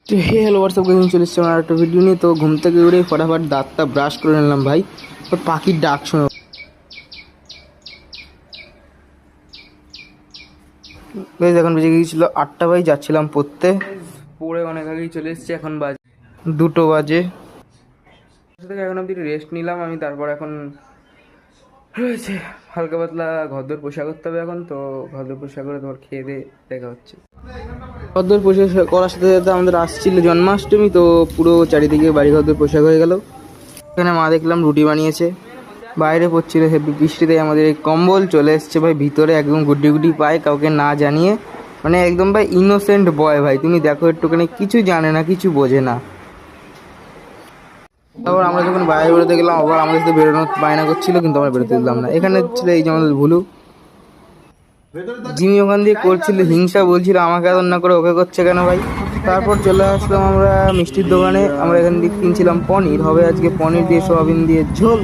তো হে hello WhatsApp gaming চলে এসছে আমার একটা ভিডিও নিয়ে। তো ঘুম থেকে উঠে ফটাফট দাঁতটা ব্রাশ করে নিলাম ভাই। তো পাখির ডাক শোনো বেশ, এখন বেজে গিয়েছিলো 8টা, ভাই যাচ্ছিলাম পড়তে, পড়ে অনেক আগেই চলে এসেছি। এখন বাজে 2টো বাজে থেকে এখন অব্দি রেস্ট নিলাম আমি। তারপর এখন রয়েছে হালকা পাতলা ঘরদোর পরিষ্কার করতে হবে এখন। তো ঘরদোর পরিষ্কার করে তোমার খেয়ে দিয়ে দেখা হচ্ছে। ঘরদোর পরিষ্কার করার সাথে সাথে আমাদের আসছিল জন্মাষ্টমী, তো পুরো চারিদিকে বাড়ি ঘরদোর পরিষ্কার হয়ে গেল। এখানে মা দেখলাম রুটি বানিয়েছে, বাইরে পড়ছিল হেভি বৃষ্টিতে। আমাদের এই কম্বল চলে এসছে ভাই ভিতরে, একদম গুড্ডি গুড্ডি পায় কাউকে না জানিয়ে, মানে একদম ভাই ইনোসেন্ট বয় ভাই। তুমি দেখো একটুখানি, কিছু জানে না, কিছু বোঝে না। তারপর আমরা যখন বাইরে বেরোতে গেলাম, আবার আমাদের সাথে বেরোনোর বায়না করছিল, কিন্তু আমরা বেরোতে দিলাম না। এখানে ছিল এই যে আমাদের ভুলু, জিমি ওখান দিয়ে করছিল হিংসা, বলছিল আমাকে এত না করে ওকে করছে কেন ভাই। তারপর চলে আসলাম আমরা মিষ্টির দোকানে। আমরা এখান দিয়ে কিনছিলাম পনির, হবে আজকে পনির দিয়ে সোয়াবিন দিয়ে ঝোল।